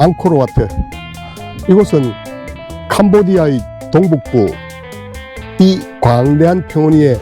앙코르와트. 이곳은 캄보디아의 동북부 이 광대한 평원 위에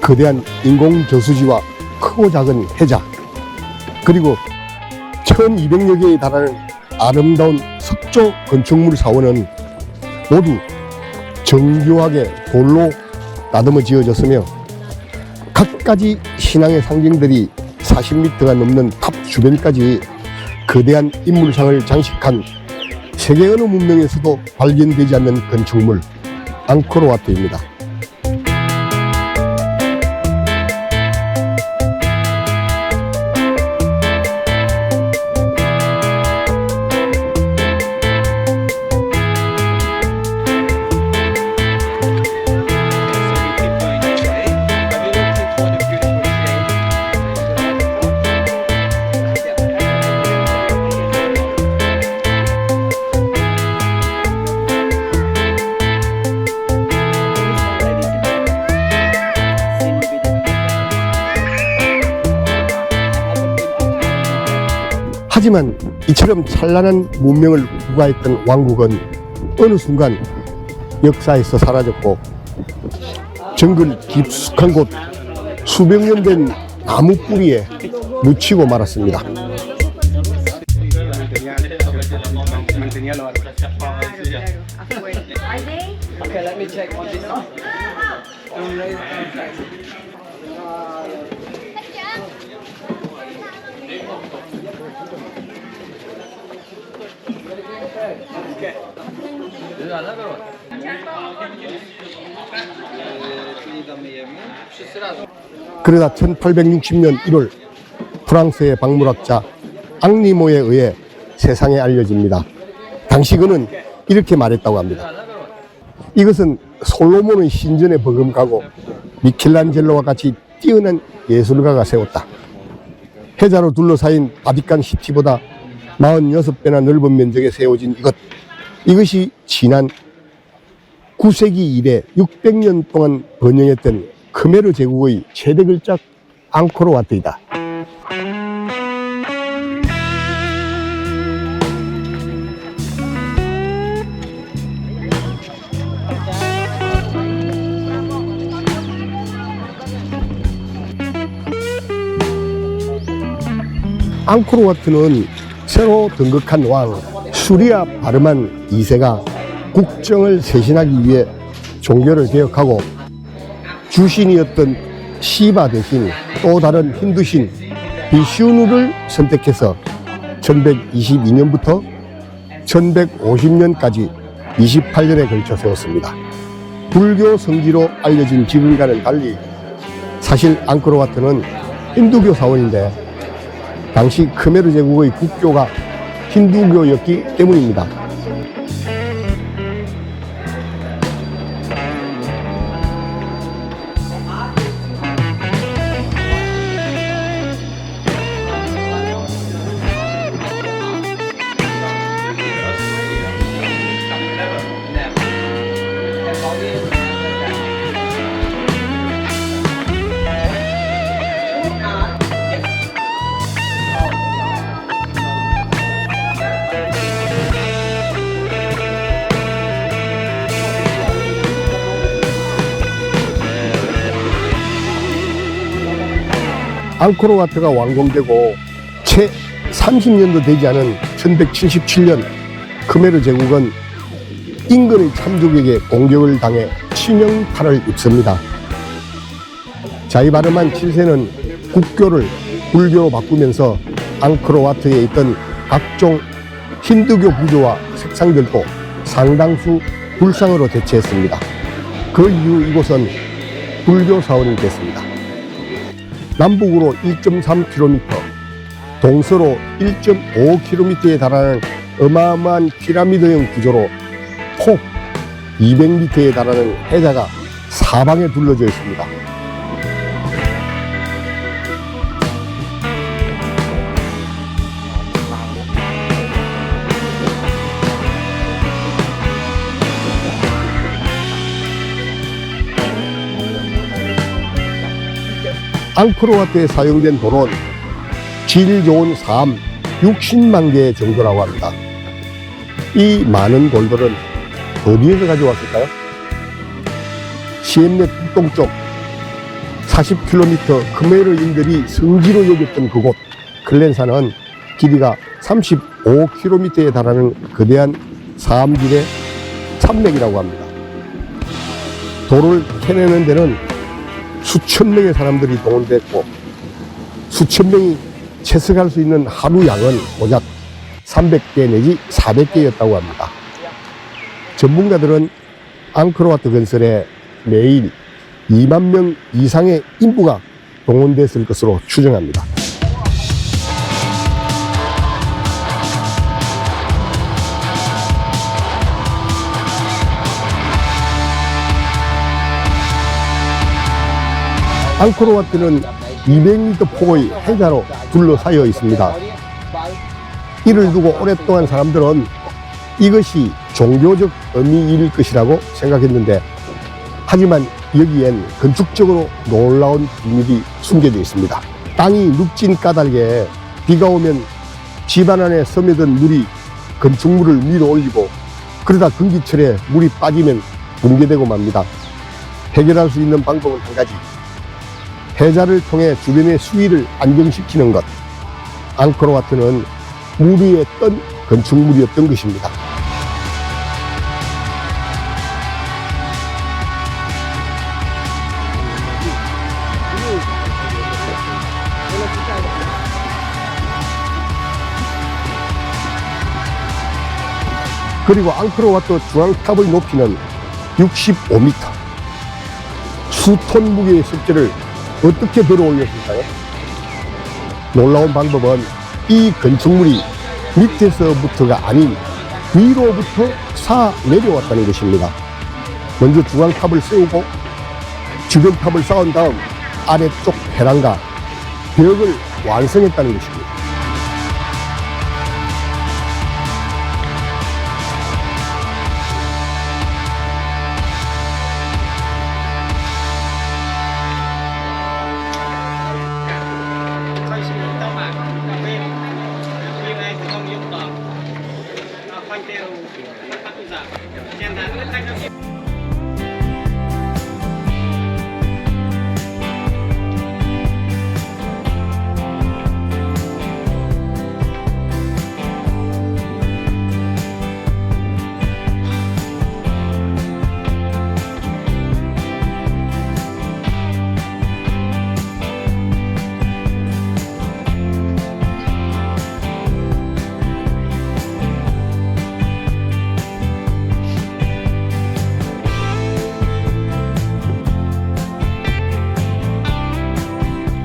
거대한 인공 저수지와 크고 작은 해자, 그리고 1200여 개에 달하는 아름다운 석조 건축물 사원은 모두 정교하게 돌로 다듬어 지어졌으며 갖가지 신앙의 상징들이 40m가 넘는 탑 주변까지 거대한 인물상을 장식한 세계 어느 문명에서도 발견되지 않는 건축물 앙코르와트입니다. 하지만 이처럼 찬란한 문명을 부과했던 왕국은 어느 순간 역사에서 사라졌고 정글 깊숙한 곳 수백 년 된 나무 뿌리에 묻히고 말았습니다. 그러다 1860년 1월 프랑스의 박물학자 앙리모에 의해 세상에 알려집니다. 당시 그는 이렇게 말했다고 합니다. 이것은 솔로몬의 신전에 버금가고 미켈란젤로와 같이 뛰어난 예술가가 세웠다. 해자로 둘러싸인 바티칸 시티보다 46배나 넓은 면적에 세워진 이것이 지난 9세기 이래 600년 동안 번영했던 크메르 제국의 최대 걸작 앙코르와트이다. 앙코르와트는 새로 등극한 왕 수리아 바르만 2세가 국정을 쇄신하기 위해 종교를 개혁하고 주신이었던 시바 대신 또 다른 힌두신 비슈누를 선택해서 1122년부터 1150년까지 28년에 걸쳐 세웠습니다. 불교 성지로 알려진 지금과는 달리 사실 앙코르와트는 힌두교 사원인데 당시 크메르 제국의 국교가 힌두교였기 때문입니다. 앙코르와트가 완공되고 채 30년도 되지 않은 1177년 크메르 제국은 인근의 참족에게 공격을 당해 치명타를 입습니다. 자이바르만 7세는 국교를 불교로 바꾸면서 앙코르와트에 있던 각종 힌두교 구조와 색상들도 상당수 불상으로 대체했습니다. 그 이후 이곳은 불교 사원이 됐습니다. 남북으로 1.3km, 동서로 1.5km에 달하는 어마어마한 피라미드형 구조로 폭 200m에 달하는 해자가 사방에 둘러져 있습니다. 앙코르와트에 사용된 돌은 질 좋은 삶 60만 개 정도라고 합니다. 이 많은 돌들은 어디에서 가져왔을까요? 시엠넷 북동쪽 40km 크메르인들이 성지로 여겼던 그곳 클렌산은 길이가 35km에 달하는 거대한 사암길의 산맥이라고 합니다. 돌을 캐내는 데는 수천 명의 사람들이 동원됐고 수천 명이 채석할 수 있는 하루 양은 고작 300개 내지 400개였다고 합니다. 전문가들은 앙코르와트 건설에 매일 2만 명 이상의 인부가 동원됐을 것으로 추정합니다. 앙코르와트는 200m 폭의 해자로 둘러싸여 있습니다. 이를 두고 오랫동안 사람들은 이것이 종교적 의미일 것이라고 생각했는데, 하지만 여기엔 건축적으로 놀라운 비밀이 숨겨져 있습니다. 땅이 눅진 까닭에 비가 오면 집안 안에 스며든 물이 건축물을 밀어 올리고, 그러다 건기철에 물이 빠지면 붕괴되고 맙니다. 해결할 수 있는 방법은 한 가지, 해자를 통해 주변의 수위를 안정시키는 것. 앙코르와트는 물 위에 뜬 건축물이었던 것입니다. 그리고 앙코르와트 중앙탑의 높이는 65m. 수톤 무게의 석재를 어떻게 들어 올렸을까요? 놀라운 방법은 이 건축물이 밑에서부터가 아닌 위로부터 쌓아 내려왔다는 것입니다. 먼저 중앙탑을 세우고 주변 탑을 쌓은 다음 아래쪽 회랑과 벽을 완성했다는 것입니다.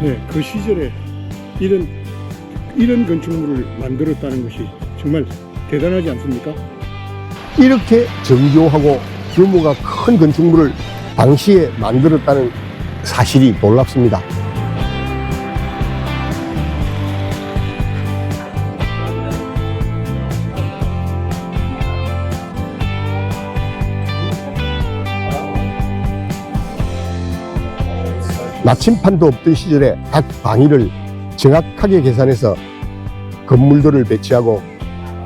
네, 그 시절에 이런 건축물을 만들었다는 것이 정말 대단하지 않습니까? 이렇게 정교하고 규모가 큰 건축물을 당시에 만들었다는 사실이 놀랍습니다. 나침판도 없던 시절에 각 방위를 정확하게 계산해서 건물들을 배치하고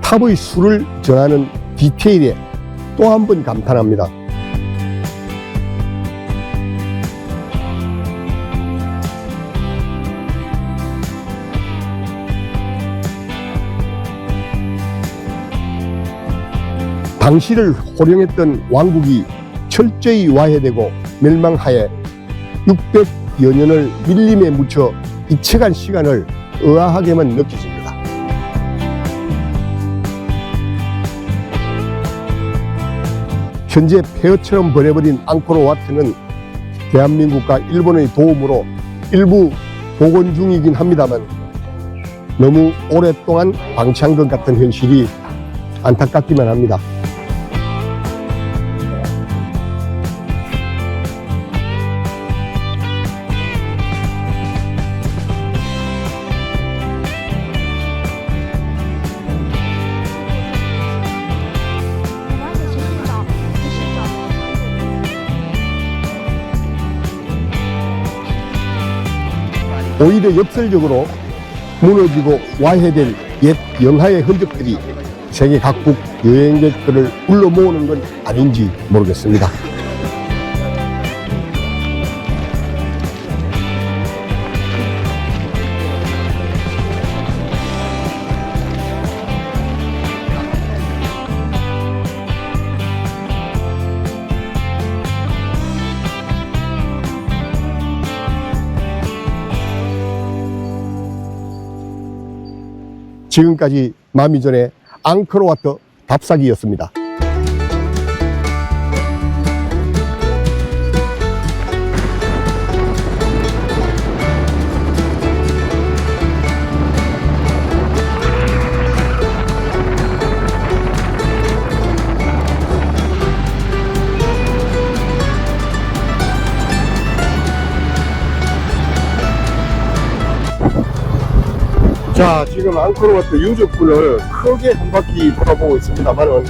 탑의 수를 정하는 디테일에 또 한 번 감탄합니다. 당시를 호령했던 왕국이 철저히 와해되고 멸망하에 600여 년을 밀림에 묻혀 이체간 시간을 의아하게만 느껴집니다. 현재 폐허처럼 변해버린 앙코르와트는 대한민국과 일본의 도움으로 일부 복원 중이긴 합니다만 너무 오랫동안 방치한 것 같은 현실이 안타깝기만 합니다. 오히려 역설적으로 무너지고 와해될 옛 영하의 흔적들이 세계 각국 여행객들을 불러 모으는 건 아닌지 모르겠습니다. 지금까지 마미존의 앙코르와트 답사기였습니다. 자, 지금 앙코르와트 유적군을 크게 한 바퀴 돌아보고 있습니다만은,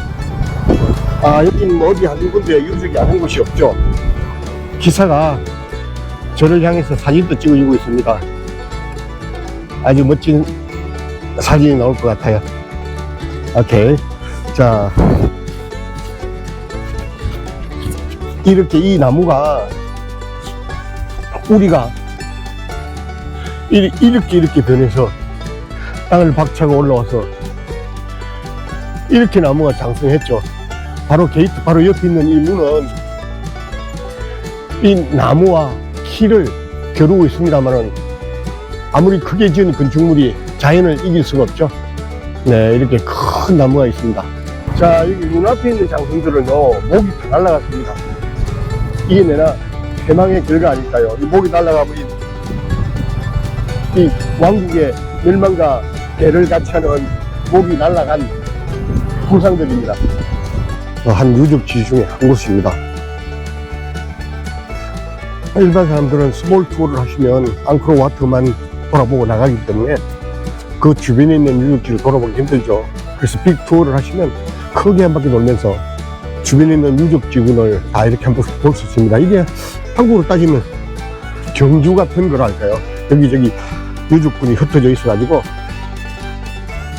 여긴 뭐 어디 한 군데 유적이 아닌 곳이 없죠. 기사가 저를 향해서 사진도 찍어주고 있습니다. 아주 멋진 사진이 나올 것 같아요. 오케이. 자, 이렇게 이 나무가 뿌리가 이렇게 변해서 땅을 박차고 올라와서 이렇게 나무가 장성했죠. 바로 게이트 바로 옆에 있는 이 문은 이 나무와 키를 겨루고 있습니다만은 아무리 크게 지은 건축물이 자연을 이길 수가 없죠. 네, 이렇게 큰 나무가 있습니다. 자, 여기 눈앞에 있는 장성들은요, 목이 다 날아갔습니다. 이게 내나 해망의 결과 아닐까요? 이 목이 날아가버린 이 왕국의 멸망과 개를 같이 하는 목이 날아간 후상들입니다. 한 유적지 중에 한 곳입니다. 일반 사람들은 스몰 투어를 하시면 앙코르와트만 돌아보고 나가기 때문에 그 주변에 있는 유적지를 돌아보기 힘들죠. 그래서 빅 투어를 하시면 크게 한 바퀴 돌면서 주변에 있는 유적지군을 다 이렇게 한번 볼 수 있습니다. 이게 한국으로 따지면 경주 같은 거랄까요. 여기저기 유적군이 흩어져 있어가지고,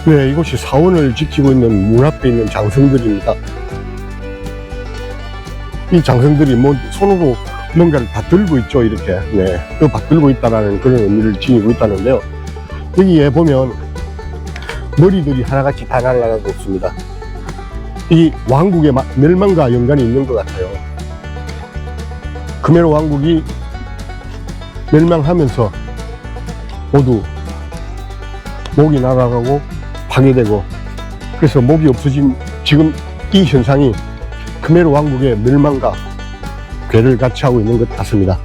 네, 이곳이 사원을 지키고 있는 문 앞에 있는 장성들입니다. 이 장성들이 손으로 뭔가를 다 들고 있죠, 이렇게. 네, 그 받들고 있다라는 그런 의미를 지니고 있다는데요. 여기에 보면 머리들이 하나같이 다 날아가고 있습니다. 이 왕국의 멸망과 연관이 있는 것 같아요. 크메르 왕국이 멸망하면서 모두 목이 날아가고 파괴되고, 그래서 목이 없어진 지금 이 현상이 크메르 왕국의 멸망과 괴를 같이 하고 있는 것 같습니다.